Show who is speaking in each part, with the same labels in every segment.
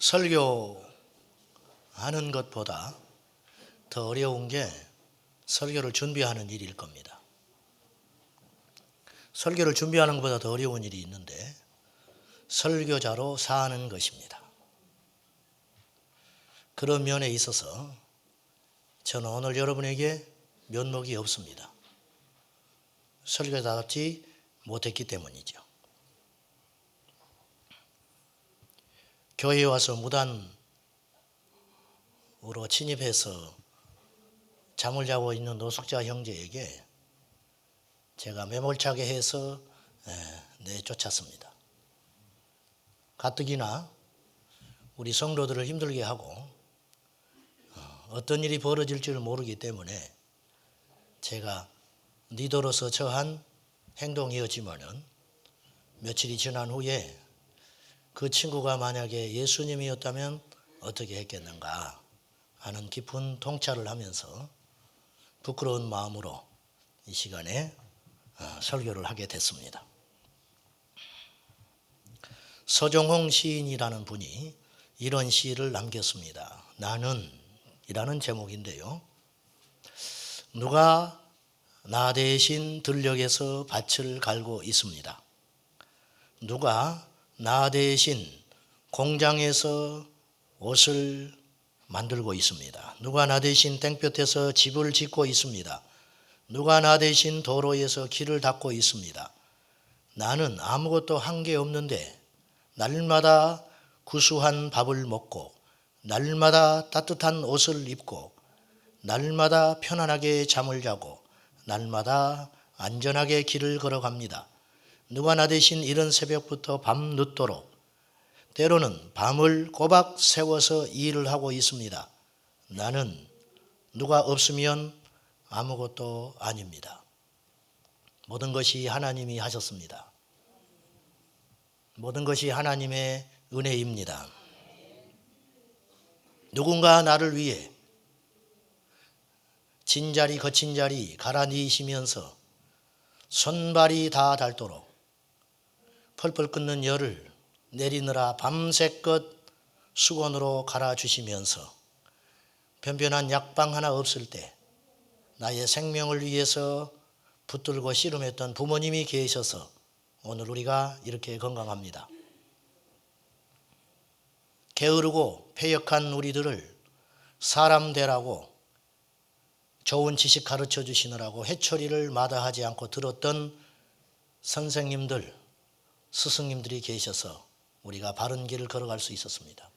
Speaker 1: 설교하는 것보다 더 어려운 게 설교를 준비하는 일일 겁니다. 설교를 준비하는 것보다 더 어려운 일이 있는데 설교자로 사는 것입니다. 그런 면에 있어서 저는 오늘 여러분에게 면목이 없습니다. 설교자답지 못했기 때문이죠. 교회에 와서 무단으로 침입해서 잠을 자고 있는 노숙자 형제에게 제가 매몰차게 해서 내쫓았습니다. 가뜩이나 우리 성도들을 힘들게 하고 어떤 일이 벌어질지를 모르기 때문에 제가 리더로서 처한 행동이었지만은 며칠이 지난 후에 그 친구가 만약에 예수님이었다면 어떻게 했겠는가 하는 깊은 통찰을 하면서 부끄러운 마음으로 이 시간에 설교를 하게 됐습니다. 서정홍 시인이라는 분이 이런 시를 남겼습니다. 나는 이라는 제목인데요. 누가 나 대신 들녘에서 밭을 갈고 있습니다. 누가 나 대신 공장에서 옷을 만들고 있습니다. 누가 나 대신 땡볕에서 집을 짓고 있습니다. 누가 나 대신 도로에서 길을 닦고 있습니다. 나는 아무것도 한 게 없는데 날마다 구수한 밥을 먹고 날마다 따뜻한 옷을 입고 날마다 편안하게 잠을 자고 날마다 안전하게 길을 걸어갑니다. 누가 나 대신 이른 새벽부터 밤 늦도록 때로는 밤을 꼬박 세워서 일을 하고 있습니다. 나는 누가 없으면 아무것도 아닙니다. 모든 것이 하나님이 하셨습니다. 모든 것이 하나님의 은혜입니다. 누군가 나를 위해 진자리 거친 자리 갈아니시면서 손발이 다 닳도록 펄펄 끓는 열을 내리느라 밤새껏 수건으로 갈아주시면서 변변한 약방 하나 없을 때 나의 생명을 위해서 붙들고 씨름했던 부모님이 계셔서 오늘 우리가 이렇게 건강합니다. 게으르고 패역한 우리들을 사람 되라고 좋은 지식 가르쳐 주시느라고 회초리를 마다하지 않고 들었던 선생님들, 스승님들이 계셔서 우리가 바른 길을 걸어갈 수 있었습니다.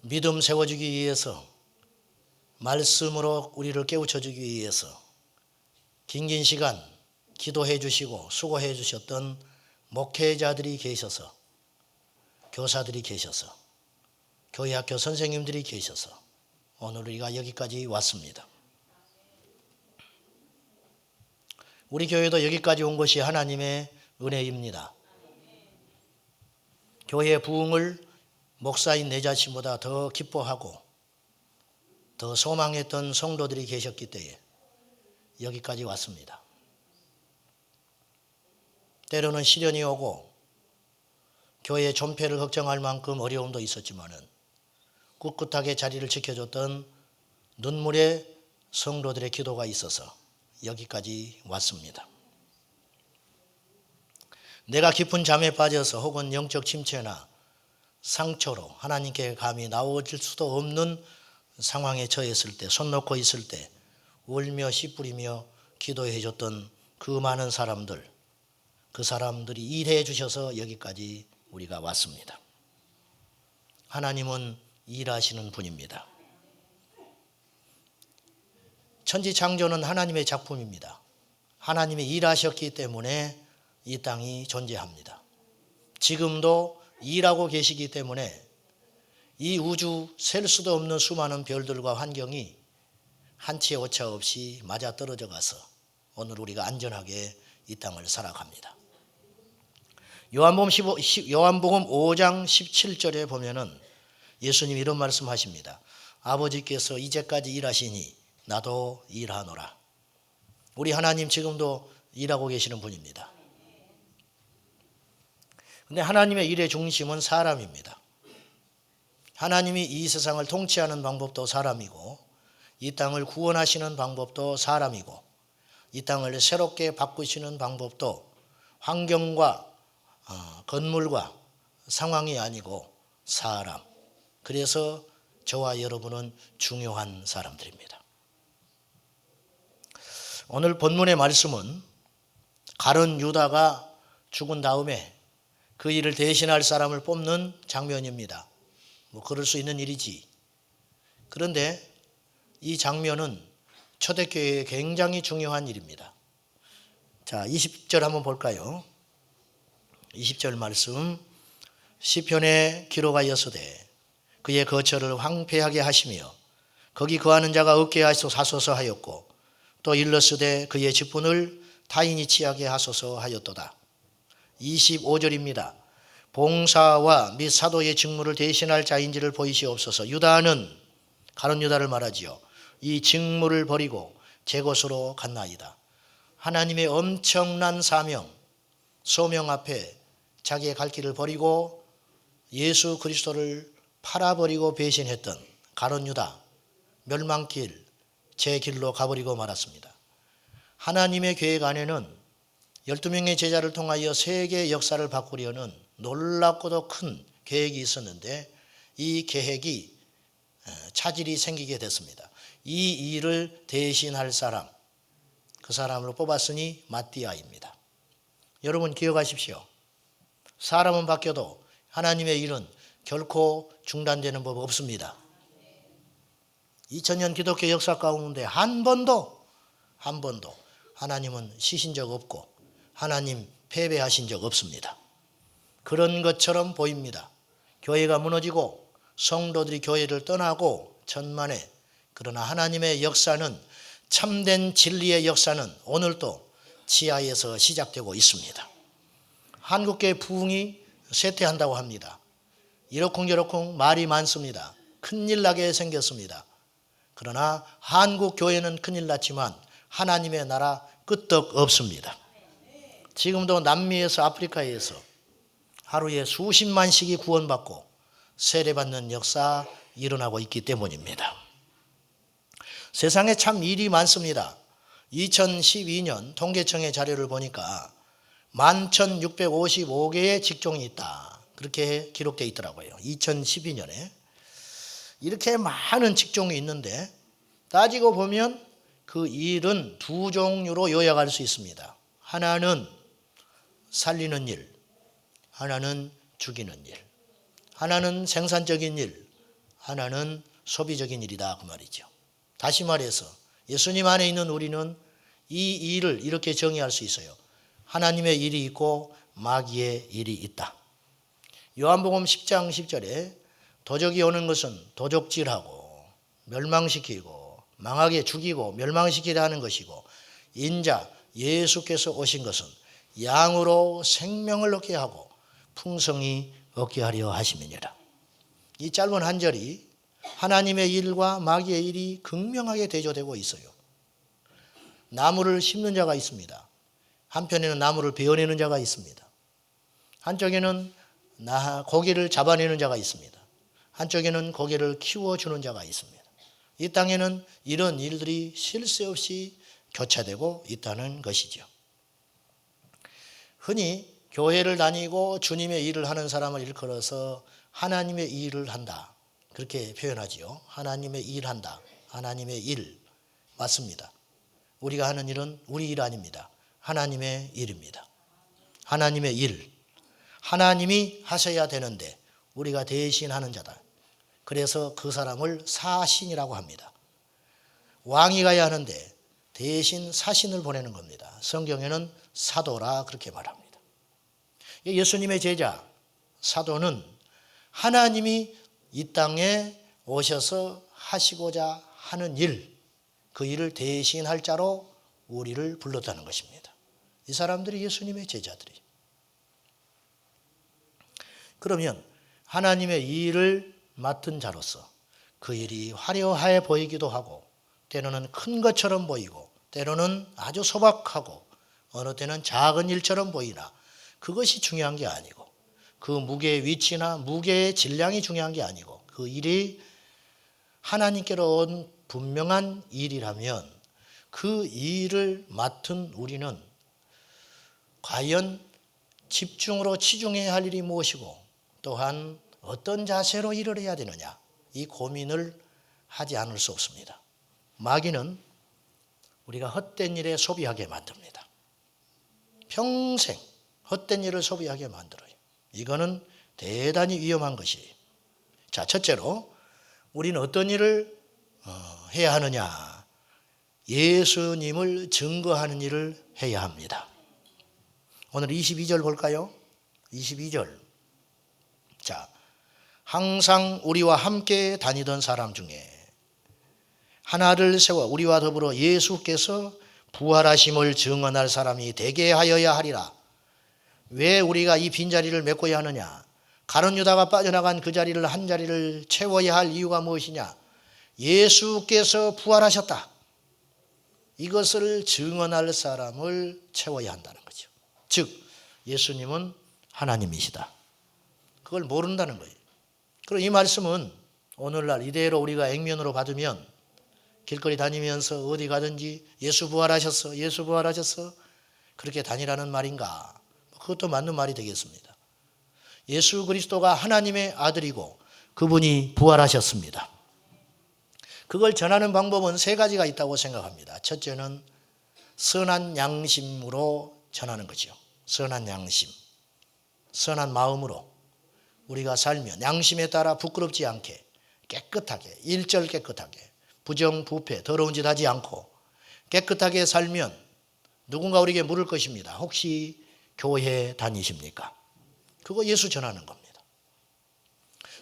Speaker 1: 믿음 세워주기 위해서 말씀으로 우리를 깨우쳐주기 위해서 긴 시간 기도해 주시고 수고해 주셨던 목회자들이 계셔서 교사들이 계셔서 교회 학교 선생님들이 계셔서 오늘 우리가 여기까지 왔습니다. 우리 교회도 여기까지 온 것이 하나님의 은혜입니다. 교회의 부흥을 목사인 내 자신보다 더 기뻐하고 더 소망했던 성도들이 계셨기 때문에 여기까지 왔습니다. 때로는 시련이 오고 교회의 존폐를 걱정할 만큼 어려움도 있었지만은 꿋꿋하게 자리를 지켜줬던 눈물의 성도들의 기도가 있어서 여기까지 왔습니다. 내가 깊은 잠에 빠져서 혹은 영적 침체나 상처로 하나님께 감히 나오질 수도 없는 상황에 처했을 때, 손 놓고 있을 때 울며 씨 뿌리며 기도해 줬던 그 많은 사람들, 그 사람들이 일해 주셔서 여기까지 우리가 왔습니다. 하나님은 일하시는 분입니다. 천지창조는 하나님의 작품입니다. 하나님이 일하셨기 때문에 이 땅이 존재합니다. 지금도 일하고 계시기 때문에 이 우주 셀 수도 없는 수많은 별들과 환경이 한치의 오차 없이 맞아떨어져 가서 오늘 우리가 안전하게 이 땅을 살아갑니다. 요한복음 5장 17절에 보면은 예수님이 이런 말씀하십니다. 아버지께서 이제까지 일하시니 나도 일하노라. 우리 하나님 지금도 일하고 계시는 분입니다. 근데 하나님의 일의 중심은 사람입니다. 하나님이 이 세상을 통치하는 방법도 사람이고 이 땅을 구원하시는 방법도 사람이고 이 땅을 새롭게 바꾸시는 방법도 환경과 건물과 상황이 아니고 사람. 그래서 저와 여러분은 중요한 사람들입니다. 오늘 본문의 말씀은 가룟 유다가 죽은 다음에 그 일을 대신할 사람을 뽑는 장면입니다. 그럴 수 있는 일이지. 그런데 이 장면은 초대교회에 굉장히 중요한 일입니다. 자, 20절 한번 볼까요? 20절 말씀. 시편에 기록하였으되 그의 거처를 황폐하게 하시며 거기 거하는 자가 없게 하소서 하였고 또 일렀으되 그의 직분을 타인이 취하게 하소서 하였도다. 25절입니다. 봉사와 및 사도의 직무를 대신할 자인지를 보이시옵소서. 유다는 가룟 유다를 말하지요. 이 직무를 버리고 제 곳으로 갔나이다. 하나님의 엄청난 사명, 소명 앞에 자기의 갈 길을 버리고 예수 그리스도를 팔아버리고 배신했던 가룟 유다, 멸망길, 제 길로 가버리고 말았습니다. 하나님의 계획 안에는 12명의 제자를 통하여 세계 역사를 바꾸려는 놀랍고도 큰 계획이 있었는데 이 계획이 차질이 생기게 됐습니다. 이 일을 대신할 사람, 그 사람으로 뽑았으니 마띠아입니다. 여러분 기억하십시오. 사람은 바뀌어도 하나님의 일은 결코 중단되는 법 없습니다. 2000년 기독교 역사 가운데 한 번도 하나님은 쉬신 적 없고 하나님 패배하신 적 없습니다. 그런 것처럼 보입니다. 교회가 무너지고 성도들이 교회를 떠나고 천만에, 그러나 하나님의 역사는, 참된 진리의 역사는 오늘도 지하에서 시작되고 있습니다. 한국교회 부흥이 쇠퇴한다고 합니다. 이러쿵저러쿵 말이 많습니다. 큰일 나게 생겼습니다. 그러나 한국 교회는 큰일 났지만 하나님의 나라 끄떡 없습니다. 지금도 남미에서 아프리카에서 하루에 수십만씩이 구원받고 세례받는 역사 일어나고 있기 때문입니다. 세상에 참 일이 많습니다. 2012년 통계청의 자료를 보니까 11,655개의 직종이 있다. 그렇게 기록되어 있더라고요. 2012년에. 이렇게 많은 직종이 있는데 따지고 보면 그 일은 두 종류로 요약할 수 있습니다. 하나는 살리는 일, 하나는 죽이는 일. 하나는 생산적인 일, 하나는 소비적인 일이다 그 말이죠. 다시 말해서 예수님 안에 있는 우리는 이 일을 이렇게 정의할 수 있어요. 하나님의 일이 있고 마귀의 일이 있다. 요한복음 10장 10절에 도적이 오는 것은 도적질하고 멸망시키고 망하게 죽이고 멸망시키려 하는 것이고 인자 예수께서 오신 것은 양으로 생명을 얻게 하고 풍성히 얻게 하려 하심이니라. 이 짧은 한 절이 하나님의 일과 마귀의 일이 극명하게 대조되고 있어요. 나무를 심는 자가 있습니다. 한편에는 나무를 베어내는 자가 있습니다. 한쪽에는 고기를 잡아내는 자가 있습니다. 한쪽에는 고기를 키워주는 자가 있습니다. 이 땅에는 이런 일들이 쉴 새 없이 교차되고 있다는 것이죠. 흔히 교회를 다니고 주님의 일을 하는 사람을 일컬어서 하나님의 일을 한다. 그렇게 표현하지요. 하나님의 일한다. 하나님의 일. 맞습니다. 우리가 하는 일은 우리 일 아닙니다. 하나님의 일입니다. 하나님의 일. 하나님이 하셔야 되는데 우리가 대신하는 자다. 그래서 그 사람을 사신이라고 합니다. 왕이 가야 하는데 대신 사신을 보내는 겁니다. 성경에는 사도라 그렇게 말합니다. 예수님의 제자 사도는 하나님이 이 땅에 오셔서 하시고자 하는 일, 그 일을 대신할 자로 우리를 불렀다는 것입니다. 이 사람들이 예수님의 제자들이에요. 그러면 하나님의 일을 맡은 자로서 그 일이 화려해 보이기도 하고 때로는 큰 것처럼 보이고 때로는 아주 소박하고 어느 때는 작은 일처럼 보이나 그것이 중요한 게 아니고 그 무게의 위치나 무게의 질량이 중요한 게 아니고 그 일이 하나님께로 온 분명한 일이라면 그 일을 맡은 우리는 과연 집중으로 치중해야 할 일이 무엇이고 또한 어떤 자세로 일을 해야 되느냐 이 고민을 하지 않을 수 없습니다. 마귀는 우리가 헛된 일에 소비하게 만듭니다. 평생 헛된 일을 소비하게 만들어요. 이거는 대단히 위험한 것이에요. 자, 첫째로 우리는 어떤 일을 해야 하느냐? 예수님을 증거하는 일을 해야 합니다. 오늘 22절 볼까요? 22절. 자, 항상 우리와 함께 다니던 사람 중에 하나를 세워 우리와 더불어 예수께서 부활하심을 증언할 사람이 되게 하여야 하리라. 왜 우리가 이 빈자리를 메꿔야 하느냐? 가룟 유다가 빠져나간 그 자리를 한 자리를 채워야 할 이유가 무엇이냐? 예수께서 부활하셨다. 이것을 증언할 사람을 채워야 한다는 거죠. 즉 예수님은 하나님이시다. 그걸 모른다는 거예요. 그리고 이 말씀은 오늘날 이대로 우리가 액면으로 받으면 길거리 다니면서 어디 가든지 예수 부활하셨어, 예수 부활하셨어 그렇게 다니라는 말인가? 그것도 맞는 말이 되겠습니다. 예수 그리스도가 하나님의 아들이고 그분이 부활하셨습니다. 그걸 전하는 방법은 세 가지가 있다고 생각합니다. 첫째는 선한 양심으로 전하는 거죠. 선한 양심, 선한 마음으로 우리가 살면 양심에 따라 부끄럽지 않게 깨끗하게, 일절 깨끗하게, 부정부패, 더러운 짓 하지 않고 깨끗하게 살면 누군가 우리에게 물을 것입니다. 혹시 교회 다니십니까? 그거 예수 전하는 겁니다.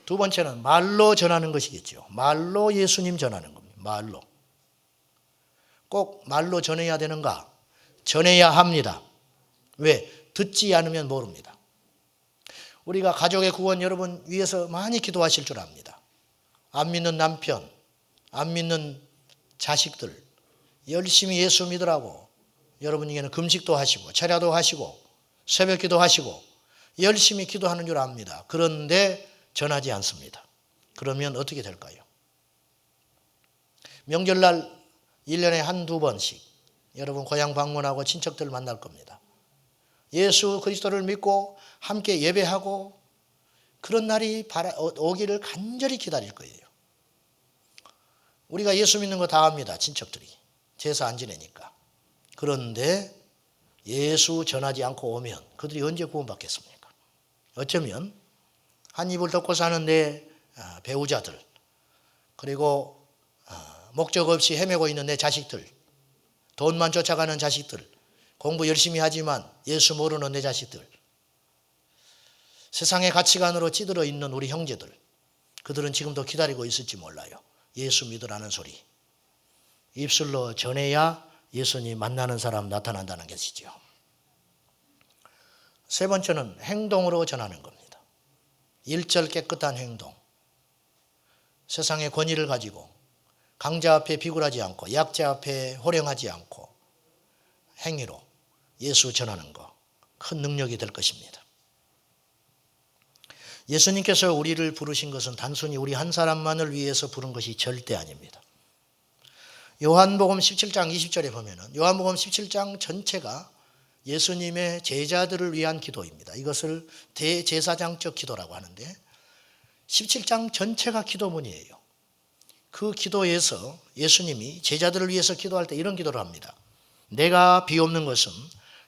Speaker 1: 두 번째는 말로 전하는 것이겠죠. 말로 예수님 전하는 겁니다. 말로. 꼭 말로 전해야 되는가? 전해야 합니다. 왜? 듣지 않으면 모릅니다. 우리가 가족의 구원 여러분 위해서 많이 기도하실 줄 압니다. 안 믿는 남편, 안 믿는 자식들 열심히 예수 믿으라고 여러분에게는 금식도 하시고 철야도 하시고 새벽기도 하시고 열심히 기도하는 줄 압니다. 그런데 전하지 않습니다. 그러면 어떻게 될까요? 명절날 1년에 한두 번씩 여러분 고향 방문하고 친척들 만날 겁니다. 예수 그리스도를 믿고 함께 예배하고 그런 날이 오기를 간절히 기다릴 거예요. 우리가 예수 믿는 거 다 압니다. 친척들이. 제사 안 지내니까. 그런데 예수 전하지 않고 오면 그들이 언제 구원받겠습니까? 어쩌면 한 입을 덮고 사는 내 배우자들 그리고 목적 없이 헤매고 있는 내 자식들 돈만 쫓아가는 자식들 공부 열심히 하지만 예수 모르는 내 자식들 세상의 가치관으로 찌들어 있는 우리 형제들 그들은 지금도 기다리고 있을지 몰라요. 예수 믿으라는 소리 입술로 전해야 예수님 만나는 사람 나타난다는 것이죠. 세 번째는 행동으로 전하는 겁니다. 일절 깨끗한 행동. 세상의 권위를 가지고 강자 앞에 비굴하지 않고 약자 앞에 호령하지 않고 행위로 예수 전하는 거 큰 능력이 될 것입니다. 예수님께서 우리를 부르신 것은 단순히 우리 한 사람만을 위해서 부른 것이 절대 아닙니다. 요한복음 17장 20절에 보면은 요한복음 17장 전체가 예수님의 제자들을 위한 기도입니다. 이것을 대제사장적 기도라고 하는데 17장 전체가 기도문이에요. 그 기도에서 예수님이 제자들을 위해서 기도할 때 이런 기도를 합니다. 내가 비옵는 것은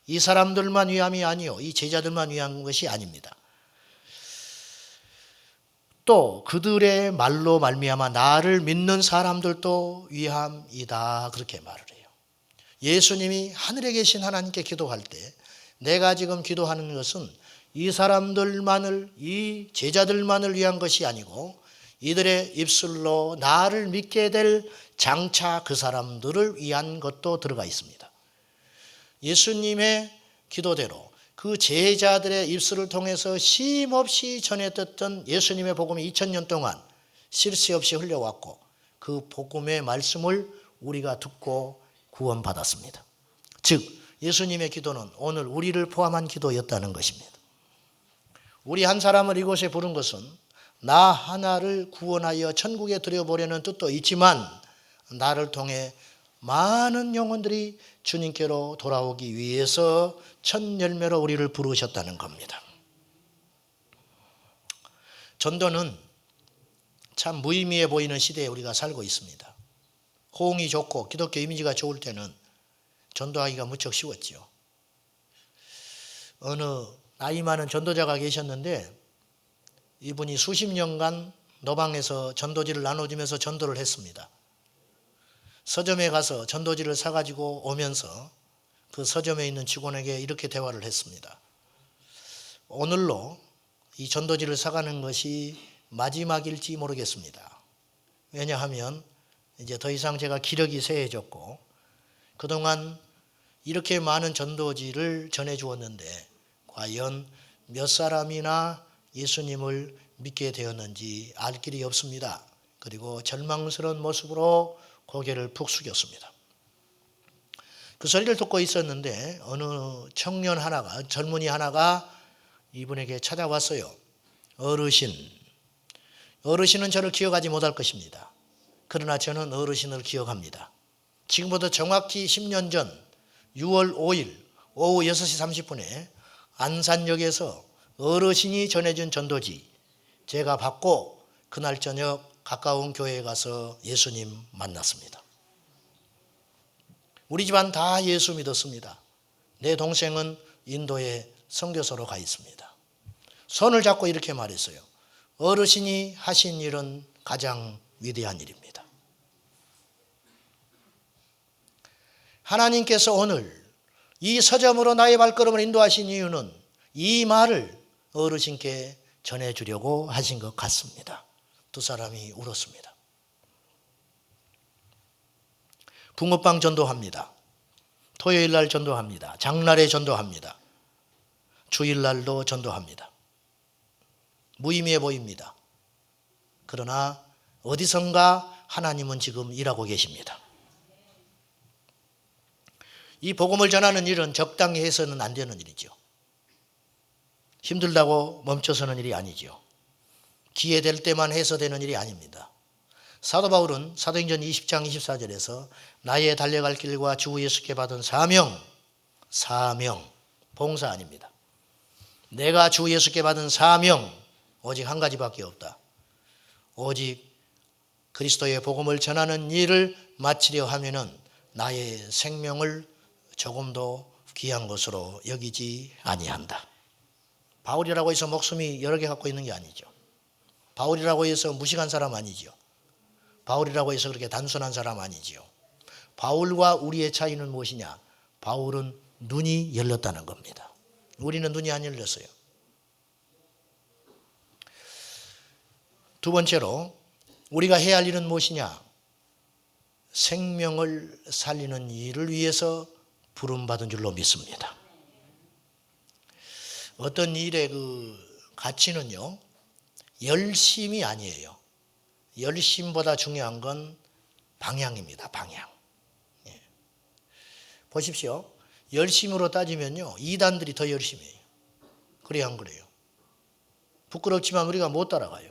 Speaker 1: 이 사람들만 위함이 아니요 이 제자들만 위한 것이 아닙니다. 또 그들의 말로 말미암아 나를 믿는 사람들도 위함이다 그렇게 말을 해요. 예수님이 하늘에 계신 하나님께 기도할 때 내가 지금 기도하는 것은 이 사람들만을 이 제자들만을 위한 것이 아니고 이들의 입술로 나를 믿게 될 장차 그 사람들을 위한 것도 들어가 있습니다. 예수님의 기도대로 그 제자들의 입술을 통해서 쉼없이 전해듣던 예수님의 복음이 2000년 동안 쉴 새 없이 흘려왔고 그 복음의 말씀을 우리가 듣고 구원받았습니다. 즉 예수님의 기도는 오늘 우리를 포함한 기도였다는 것입니다. 우리 한 사람을 이곳에 부른 것은 나 하나를 구원하여 천국에 들여보려는 뜻도 있지만 나를 통해 많은 영혼들이 주님께로 돌아오기 위해서 첫 열매로 우리를 부르셨다는 겁니다. 전도는 참 무의미해 보이는 시대에 우리가 살고 있습니다. 호응이 좋고 기독교 이미지가 좋을 때는 전도하기가 무척 쉬웠지요. 어느 나이 많은 전도자가 계셨는데 이분이 수십 년간 노방에서 전도지를 나눠주면서 전도를 했습니다. 서점에 가서 전도지를 사가지고 오면서 그 서점에 있는 직원에게 이렇게 대화를 했습니다. 오늘로 이 전도지를 사가는 것이 마지막일지 모르겠습니다. 왜냐하면 이제 더 이상 제가 기력이 쇠해졌고 그동안 이렇게 많은 전도지를 전해주었는데 과연 몇 사람이나 예수님을 믿게 되었는지 알 길이 없습니다. 그리고 절망스러운 모습으로 고개를 푹 숙였습니다. 그 소리를 듣고 있었는데 어느 청년 하나가, 젊은이 하나가 이분에게 찾아왔어요. 어르신은 저를 기억하지 못할 것입니다. 그러나 저는 어르신을 기억합니다. 지금부터 정확히 10년 전 6월 5일 오후 6시 30분에 안산역에서 어르신이 전해준 전도지 제가 받고 그날 저녁 가까운 교회에 가서 예수님 만났습니다. 우리 집안 다 예수 믿었습니다. 내 동생은 인도에 선교사로 가 있습니다. 손을 잡고 이렇게 말했어요. 어르신이 하신 일은 가장 위대한 일입니다. 하나님께서 오늘 이 서점으로 나의 발걸음을 인도하신 이유는 이 말을 어르신께 전해주려고 하신 것 같습니다. 두 사람이 울었습니다. 붕어빵 전도합니다. 토요일날 전도합니다. 장날에 전도합니다. 주일날도 전도합니다. 무의미해 보입니다. 그러나 어디선가 하나님은 지금 일하고 계십니다. 이 복음을 전하는 일은 적당히 해서는 안 되는 일이죠. 힘들다고 멈춰서는 일이 아니죠. 기회 될 때만 해서 되는 일이 아닙니다. 사도 바울은 사도행전 20장 24절에서 나의 달려갈 길과 주 예수께 받은 사명, 봉사 아닙니다. 내가 주 예수께 받은 사명 오직 한 가지밖에 없다. 오직 그리스도의 복음을 전하는 일을 마치려 하면은 나의 생명을 조금도 귀한 것으로 여기지 아니한다. 바울이라고 해서 목숨이 여러 개 갖고 있는 게 아니죠. 바울이라고 해서 무식한 사람 아니죠. 바울이라고 해서 그렇게 단순한 사람 아니지요. 바울과 우리의 차이는 무엇이냐? 바울은 눈이 열렸다는 겁니다. 우리는 눈이 안 열렸어요. 두 번째로 우리가 해야 할 일은 무엇이냐? 생명을 살리는 일을 위해서 부름받은 줄로 믿습니다. 어떤 일의 그 가치는요, 열심이 아니에요. 열심보다 중요한 건 방향입니다. 방향. 예. 보십시오. 열심으로 따지면요, 이단들이 더 열심히 해요. 그래야 안 그래요? 부끄럽지만 우리가 못 따라가요.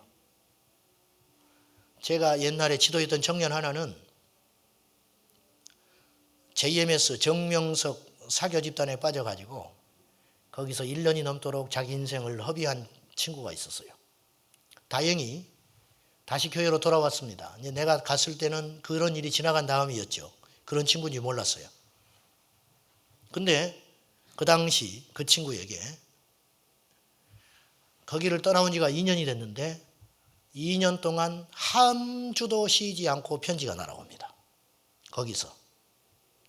Speaker 1: 제가 옛날에 지도했던 청년 하나는 JMS 정명석 사교 집단에 빠져가지고 거기서 1년이 넘도록 자기 인생을 허비한 친구가 있었어요. 다행히 다시 교회로 돌아왔습니다. 내가 갔을 때는 그런 일이 지나간 다음이었죠. 그런 친구인지 몰랐어요. 근데 그 당시 그 친구에게 거기를 떠나온 지가 2년이 됐는데 2년 동안 한 주도 쉬지 않고 편지가 날아옵니다. 거기서.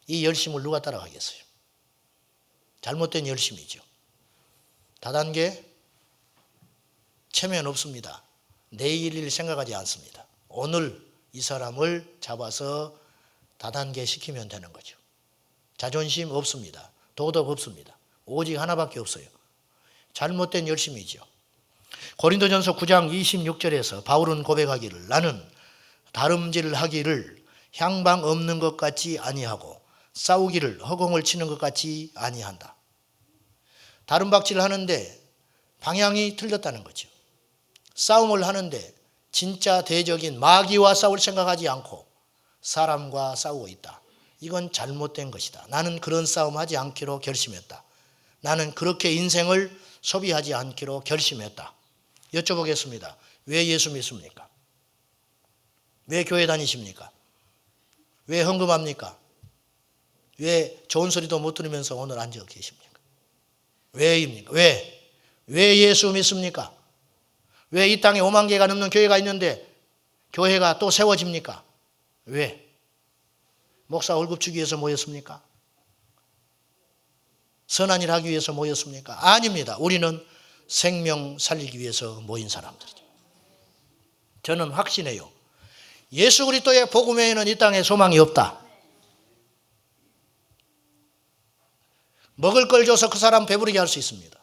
Speaker 1: 이 열심을 누가 따라가겠어요? 잘못된 열심이죠. 다단계 체면 없습니다. 내일 일 생각하지 않습니다. 오늘 이 사람을 잡아서 다단계 시키면 되는 거죠. 자존심 없습니다. 도덕 없습니다. 오직 하나밖에 없어요. 잘못된 열심이죠. 고린도전서 9장 26절에서 바울은 고백하기를 나는 다름질하기를 향방 없는 것 같지 아니하고 싸우기를 허공을 치는 것 같지 아니한다. 다름박질을 하는데 방향이 틀렸다는 거죠. 싸움을 하는데 진짜 대적인 마귀와 싸울 생각하지 않고 사람과 싸우고 있다. 이건 잘못된 것이다. 나는 그런 싸움하지 않기로 결심했다. 나는 그렇게 인생을 소비하지 않기로 결심했다. 여쭤보겠습니다. 왜 예수 믿습니까? 왜 교회 다니십니까? 왜 헌금합니까? 왜 좋은 소리도 못 들으면서 오늘 앉아 계십니까? 왜입니까? 왜 예수 믿습니까? 왜 이 땅에 5만 개가 넘는 교회가 있는데 교회가 또 세워집니까? 왜? 목사 월급 주기 위해서 모였습니까? 선한 일 하기 위해서 모였습니까? 아닙니다. 우리는 생명 살리기 위해서 모인 사람들이죠. 저는 확신해요. 예수 그리스도의 복음 외에는 이 땅에 소망이 없다. 먹을 걸 줘서 그 사람 배부르게 할 수 있습니다.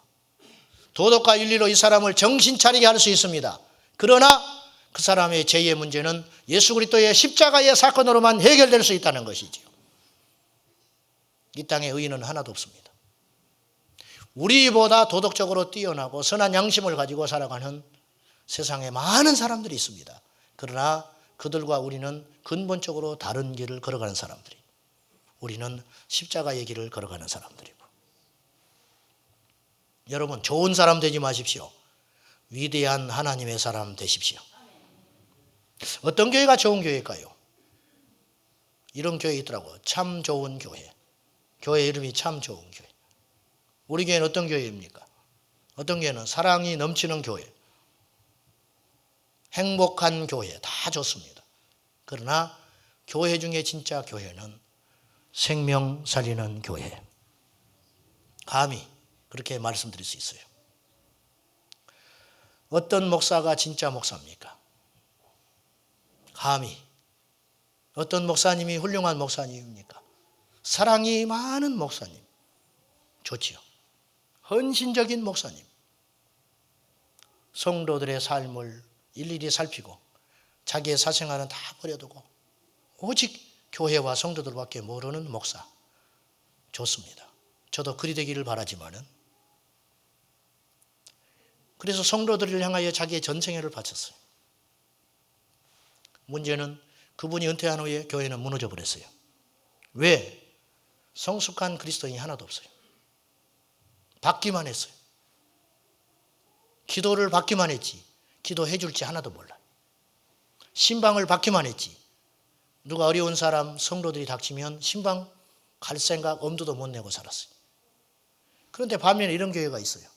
Speaker 1: 도덕과 윤리로 이 사람을 정신 차리게 할 수 있습니다. 그러나 그 사람의 죄의 문제는 예수 그리스도의 십자가의 사건으로만 해결될 수 있다는 것이지요. 이 땅에 의인은 하나도 없습니다. 우리보다 도덕적으로 뛰어나고 선한 양심을 가지고 살아가는 세상에 많은 사람들이 있습니다. 그러나 그들과 우리는 근본적으로 다른 길을 걸어가는 사람들이, 우리는 십자가의 길을 걸어가는 사람들이고. 여러분, 좋은 사람 되지 마십시오. 위대한 하나님의 사람 되십시오. 어떤 교회가 좋은 교회일까요? 이런 교회 있더라고요. 참 좋은 교회. 교회 이름이 참 좋은 교회. 우리 교회는 어떤 교회입니까? 어떤 교회는 사랑이 넘치는 교회, 행복한 교회, 다 좋습니다. 그러나 교회 중에 진짜 교회는 생명 살리는 교회. 감히 그렇게 말씀드릴 수 있어요. 어떤 목사가 진짜 목사입니까? 감히. 어떤 목사님이 훌륭한 목사님입니까? 사랑이 많은 목사님. 좋지요. 헌신적인 목사님. 성도들의 삶을 일일이 살피고 자기의 사생활은 다 버려두고 오직 교회와 성도들밖에 모르는 목사. 좋습니다. 저도 그리 되기를 바라지만은, 그래서 성도들을 향하여 자기의 전생애를 바쳤어요. 문제는 그분이 은퇴한 후에 교회는 무너져 버렸어요. 왜? 성숙한 그리스도인이 하나도 없어요. 받기만 했어요. 기도를 받기만 했지 기도해 줄지 하나도 몰라요. 신방을 받기만 했지 누가 어려운 사람 성도들이 닥치면 신방 갈 생각 엄두도 못 내고 살았어요. 그런데 반면에 이런 교회가 있어요.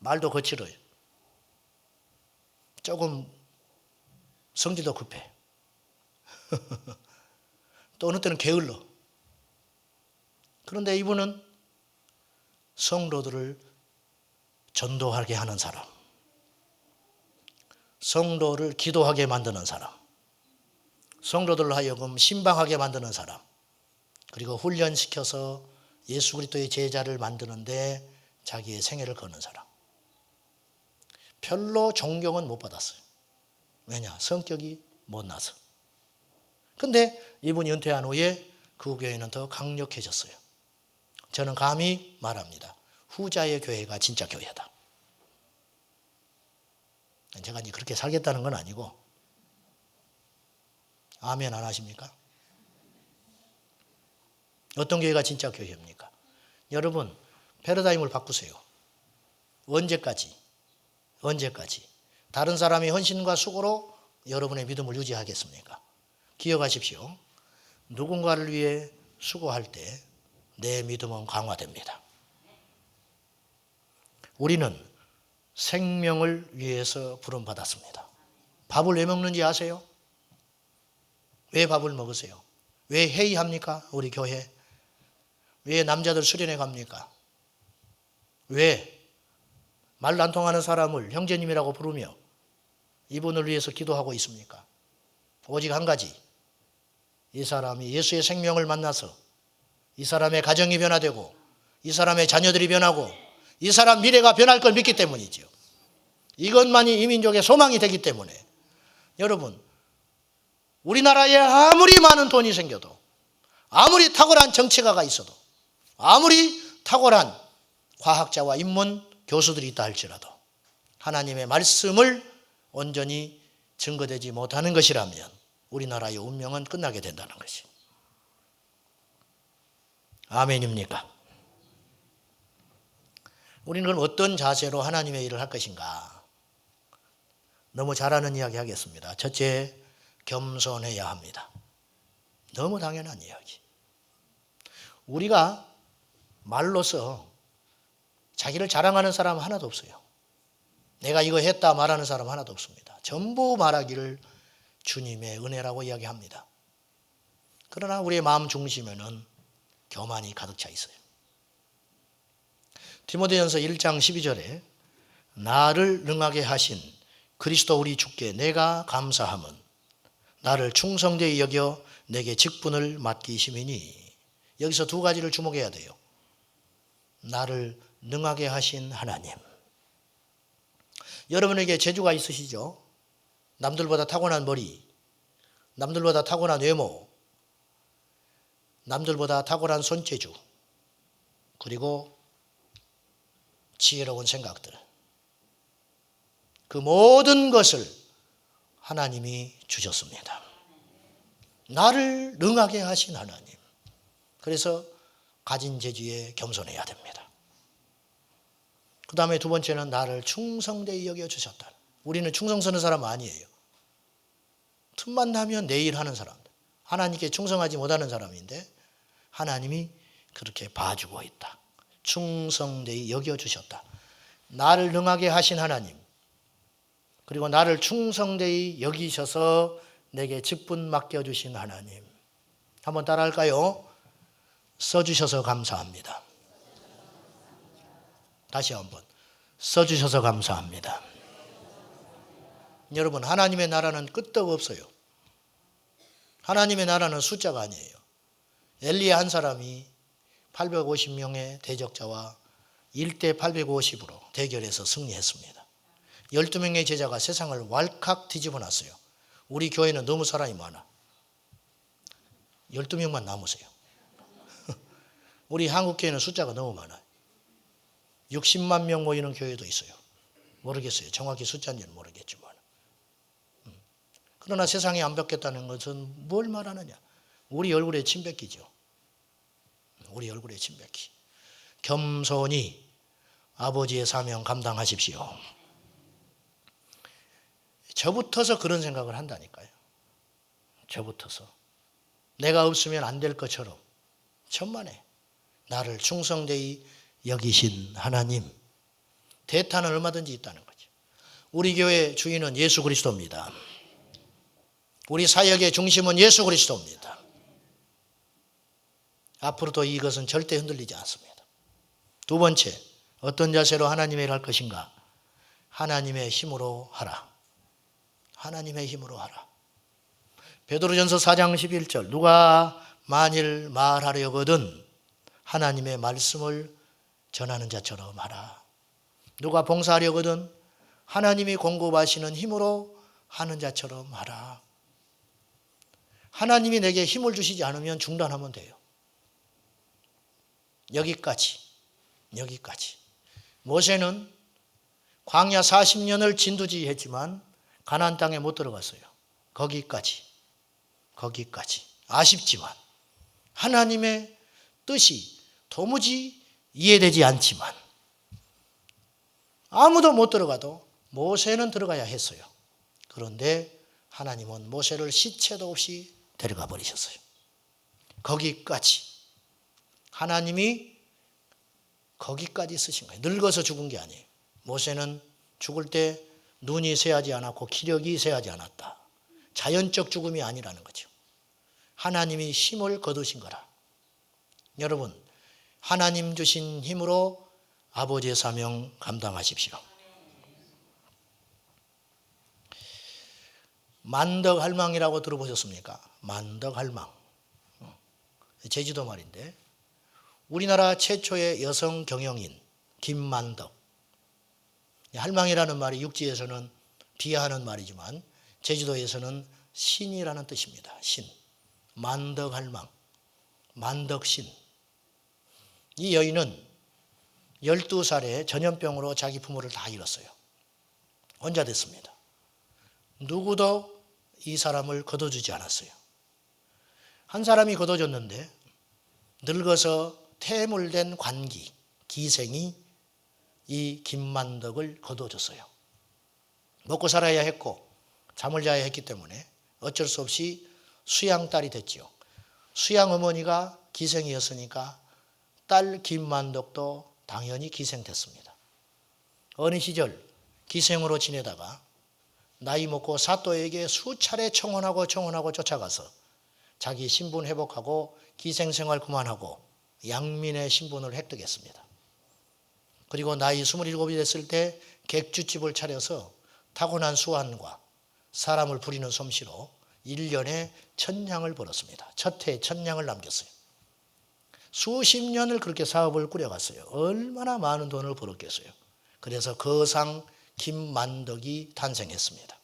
Speaker 1: 말도 거칠어요. 조금 성질도 급해. 또 어느 때는 게을러. 그런데 이분은 성도들을 전도하게 하는 사람, 성도를 기도하게 만드는 사람, 성도들로 하여금 신방하게 만드는 사람, 그리고 훈련시켜서 예수 그리스도의 제자를 만드는데 자기의 생애를 거는 사람. 별로 존경은 못 받았어요. 왜냐? 성격이 못나서. 근데 이분이 은퇴한 후에 그 교회는 더 강력해졌어요. 저는 감히 말합니다. 후자의 교회가 진짜 교회다. 제가 이제 그렇게 살겠다는 건 아니고, 아멘 안 하십니까? 어떤 교회가 진짜 교회입니까? 여러분, 패러다임을 바꾸세요. 언제까지? 다른 사람의 헌신과 수고로 여러분의 믿음을 유지하겠습니까? 기억하십시오. 누군가를 위해 수고할 때 내 믿음은 강화됩니다. 우리는 생명을 위해서 부름받았습니다. 밥을 왜 먹는지 아세요? 왜 밥을 먹으세요? 왜 회의합니까? 우리 교회. 왜 남자들 수련회 갑니까? 왜 말 안 통하는 사람을 형제님이라고 부르며 이분을 위해서 기도하고 있습니까? 오직 한 가지. 이 사람이 예수의 생명을 만나서 이 사람의 가정이 변화되고 이 사람의 자녀들이 변하고 이 사람 미래가 변할 걸 믿기 때문이죠. 이것만이 이 민족의 소망이 되기 때문에 여러분, 우리나라에 아무리 많은 돈이 생겨도, 아무리 탁월한 정치가가 있어도, 아무리 탁월한 과학자와 인문 교수들이 있다 할지라도 하나님의 말씀을 온전히 증거되지 못하는 것이라면 우리나라의 운명은 끝나게 된다는 것이. 아멘입니까? 우리는 그럼 어떤 자세로 하나님의 일을 할 것인가? 너무 잘하는 이야기 하겠습니다. 첫째, 겸손해야 합니다. 너무 당연한 이야기. 우리가 말로서 자기를 자랑하는 사람은 하나도 없어요. 내가 이거 했다 말하는 사람 하나도 없습니다. 전부 말하기를 주님의 은혜라고 이야기합니다. 그러나 우리의 마음 중심에는 교만이 가득 차 있어요. 디모데전서 1장 12절에 나를 능하게 하신 그리스도 우리 주께 내가 감사함은 나를 충성되이 여겨 내게 직분을 맡기심이니. 여기서 두 가지를 주목해야 돼요. 나를 능하게 하신 하나님. 여러분에게 재주가 있으시죠? 남들보다 타고난 머리, 남들보다 타고난 외모, 남들보다 탁월한 손재주, 그리고 지혜로운 생각들. 그 모든 것을 하나님이 주셨습니다. 나를 능하게 하신 하나님. 그래서 가진 재주에 겸손해야 됩니다. 그 다음에 두 번째는 나를 충성되이 여겨주셨다. 우리는 충성 서는 사람 아니에요. 틈만 나면 내 일 하는 사람들. 하나님께 충성하지 못하는 사람인데 하나님이 그렇게 봐주고 있다. 충성되이 여겨주셨다. 나를 능하게 하신 하나님, 그리고 나를 충성되이 여기셔서 내게 직분 맡겨주신 하나님. 한번 따라할까요? 써주셔서 감사합니다. 다시 한번. 써주셔서 감사합니다. 여러분, 하나님의 나라는 끄떡 없어요. 하나님의 나라는 숫자가 아니에요. 엘리야 한 사람이 850명의 대적자와 1대 850으로 대결해서 승리했습니다. 12명의 제자가 세상을 왈칵 뒤집어 놨어요. 우리 교회는 너무 사람이 많아. 12명만 남으세요. 우리 한국교회는 숫자가 너무 많아요. 60만 명 모이는 교회도 있어요. 모르겠어요. 정확히 숫자인지는 모르겠지만. 그러나 세상이 안 바뀌었다는 것은 뭘 말하느냐? 우리 얼굴에 침 뱉기죠. 우리 얼굴에 침 뱉기. 겸손히 아버지의 사명 감당하십시오. 저부터서 그런 생각을 한다니까요. 저부터서. 내가 없으면 안 될 것처럼 천만에 나를 충성되이 여기신 하나님. 대타는 얼마든지 있다는 거죠. 우리 교회 주인은 예수 그리스도입니다. 우리 사역의 중심은 예수 그리스도입니다. 앞으로도 이것은 절대 흔들리지 않습니다. 두 번째, 어떤 자세로 하나님의 일을 할 것인가? 하나님의 힘으로 하라. 하나님의 힘으로 하라. 베드로전서 4장 11절 누가 만일 말하려거든 하나님의 말씀을 전하는 자처럼 하라. 누가 봉사하려거든 하나님이 공급하시는 힘으로 하는 자처럼 하라. 하나님이 내게 힘을 주시지 않으면 중단하면 돼요. 여기까지. 모세는 광야 40년을 진두지휘했지만 가나안 땅에 못 들어갔어요. 거기까지. 아쉽지만 하나님의 뜻이 도무지 이해되지 않지만 아무도 못 들어가도 모세는 들어가야 했어요. 그런데 하나님은 모세를 시체도 없이 데려가 버리셨어요. 거기까지. 하나님이 거기까지 쓰신 거예요. 늙어서 죽은 게 아니에요. 모세는 죽을 때 눈이 새하지 않았고 기력이 새하지 않았다. 자연적 죽음이 아니라는 거죠. 하나님이 힘을 거두신 거라. 여러분, 하나님 주신 힘으로 아버지의 사명 감당하십시오. 만덕할망이라고 들어보셨습니까? 만덕할망. 제주도 말인데 우리나라 최초의 여성 경영인 김만덕. 할망이라는 말이 육지에서는 비하하는 말이지만 제주도에서는 신이라는 뜻입니다. 신. 만덕할망. 만덕신. 이 여인은 12살에 전염병으로 자기 부모를 다 잃었어요. 혼자 됐습니다. 누구도 이 사람을 거둬주지 않았어요. 한 사람이 거둬줬는데 늙어서 퇴물된 관기, 기생이 이 김만덕을 거둬줬어요. 먹고 살아야 했고 잠을 자야 했기 때문에 어쩔 수 없이 수양딸이 됐지요. 수양 어머니가 기생이었으니까 딸 김만덕도 당연히 기생됐습니다. 어린 시절 기생으로 지내다가 나이 먹고 사또에게 수차례 청혼하고 쫓아가서 자기 신분 회복하고 기생생활 그만하고 양민의 신분을 획득했습니다. 그리고 나이 27이 됐을 때 객주집을 차려서 타고난 수완과 사람을 부리는 솜씨로 1년에 1,000냥을 벌었습니다. 첫 해에 1,000냥을 남겼어요. 수십 년을 그렇게 사업을 꾸려갔어요. 얼마나 많은 돈을 벌었겠어요. 그래서 거상 김만덕이 탄생했습니다.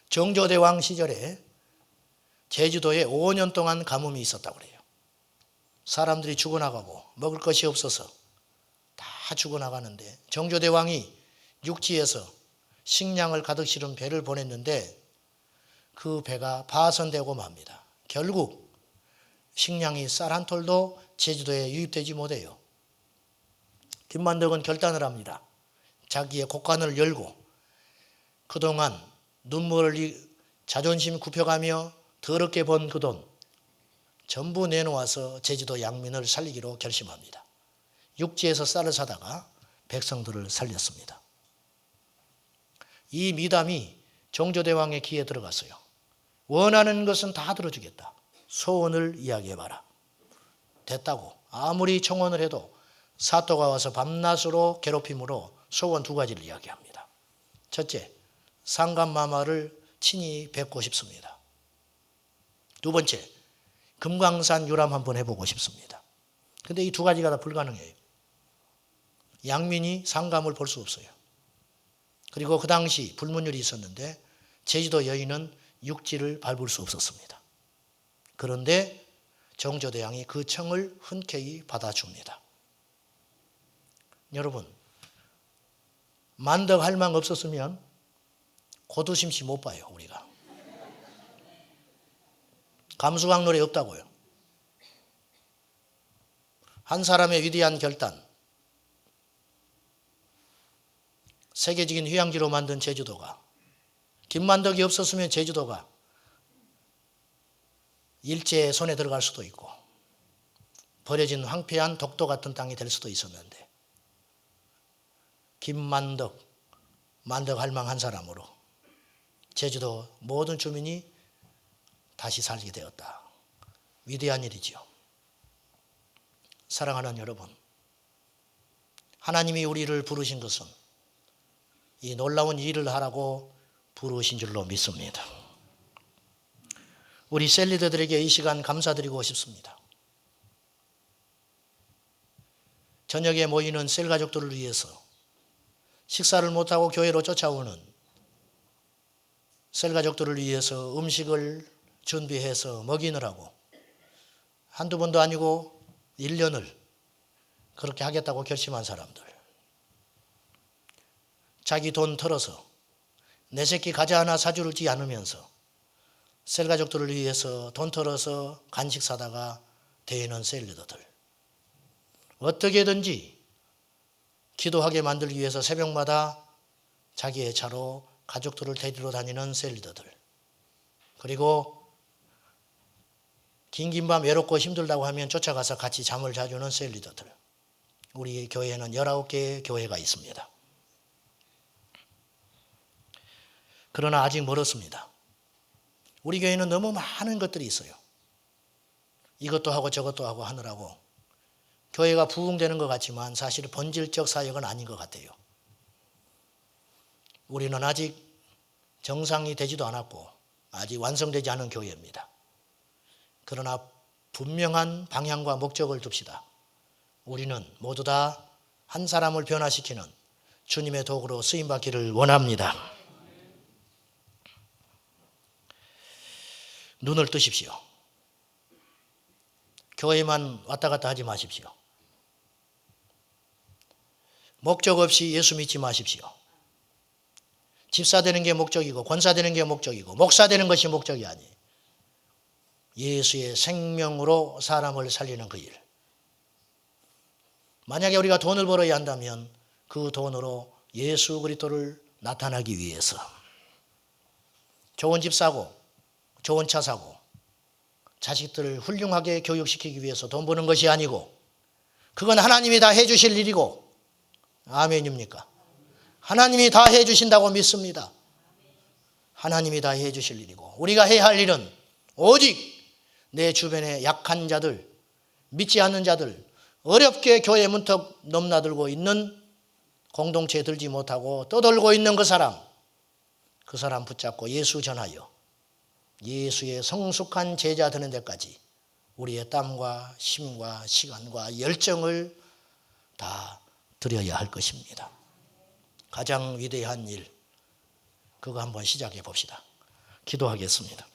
Speaker 1: 정조대왕 시절에 제주도에 5년 동안 가뭄이 있었다고 그래요. 사람들이 죽어나가고 먹을 것이 없어서 다 죽어나가는데 정조대왕이 육지에서 식량을 가득 실은 배를 보냈는데 그 배가 파손되고 맙니다. 결국 식량이 쌀 한 톨도 제주도에 유입되지 못해요. 김만덕은 결단을 합니다. 자기의 곳간을 열고 그동안 눈물을 자존심 굽혀가며 더럽게 번 그 돈 전부 내놓아서 제주도 양민을 살리기로 결심합니다. 육지에서 쌀을 사다가 백성들을 살렸습니다. 이 미담이 정조대왕의 귀에 들어갔어요. 원하는 것은 다 들어주겠다. 소원을 이야기해봐라. 됐다고 아무리 청원을 해도 사또가 와서 밤낮으로 괴롭힘으로 소원 2가지를 이야기합니다. 첫째, 상감마마를 친히 뵙고 싶습니다. 2번째, 금강산 유람 한번 해보고 싶습니다. 근데 이 2가지가 다 불가능해요. 양민이 상감을 볼 수 없어요. 그리고 그 당시 불문율이 있었는데 제주도 여인은 육지를 밟을 수 없었습니다. 그런데 정조대왕이 그 청을 흔쾌히 받아줍니다. 여러분, 만덕 할망 없었으면 고두심씨 못 봐요, 우리가. 감수광 노래 없다고요. 한 사람의 위대한 결단, 세계적인 휴양지로 만든 제주도가, 김만덕이 없었으면 제주도가 일제의 손에 들어갈 수도 있고 버려진 황폐한 독도 같은 땅이 될 수도 있었는데 김만덕, 만덕 할망 한 사람으로 제주도 모든 주민이 다시 살게 되었다. 위대한 일이지요. 사랑하는 여러분, 하나님이 우리를 부르신 것은 이 놀라운 일을 하라고 부르신 줄로 믿습니다. 우리 셀리더들에게 이 시간 감사드리고 싶습니다. 저녁에 모이는 셀 가족들을 위해서 식사를 못하고 교회로 쫓아오는 셀 가족들을 위해서 음식을 준비해서 먹이느라고 한두 번도 아니고 1년을 그렇게 하겠다고 결심한 사람들, 자기 돈 털어서 내 새끼 과자 하나 사주지 않으면서 셀 가족들을 위해서 돈 털어서 간식 사다가 대는 셀리더들, 어떻게든지 기도하게 만들기 위해서 새벽마다 자기의 차로 가족들을 데리러 다니는 셀리더들, 그리고 긴 밤 외롭고 힘들다고 하면 쫓아가서 같이 잠을 자주는 셀리더들, 우리 교회에는 19개의 교회가 있습니다. 그러나 아직 멀었습니다. 우리 교회는 너무 많은 것들이 있어요. 이것도 하고 저것도 하고 하느라고 교회가 부흥되는 것 같지만 사실 본질적 사역은 아닌 것 같아요. 우리는 아직 정상이 되지도 않았고 아직 완성되지 않은 교회입니다. 그러나 분명한 방향과 목적을 둡시다. 우리는 모두 다 한 사람을 변화시키는 주님의 도구로 쓰임받기를 원합니다. 눈을 뜨십시오. 교회만 왔다 갔다 하지 마십시오. 목적 없이 예수 믿지 마십시오. 집사 되는 게 목적이고 권사 되는 게 목적이고 목사 되는 것이 목적이 아니에요. 예수의 생명으로 사람을 살리는 그 일. 만약에 우리가 돈을 벌어야 한다면 그 돈으로 예수 그리스도를 나타나기 위해서 좋은 집 사고 좋은 차 사고 자식들을 훌륭하게 교육시키기 위해서 돈 버는 것이 아니고 그건 하나님이 다 해주실 일이고 아멘입니까? 하나님이 다 해주신다고 믿습니다. 하나님이 다 해주실 일이고 우리가 해야 할 일은 오직 내 주변에 약한 자들, 믿지 않는 자들, 어렵게 교회 문턱 넘나들고 있는 공동체에 들지 못하고 떠돌고 있는 그 사람 붙잡고 예수 전하여 예수의 성숙한 제자 되는 데까지 우리의 땀과 힘과 시간과 열정을 다 드려야 할 것입니다. 가장 위대한 일, 그거 한번 시작해 봅시다. 기도하겠습니다.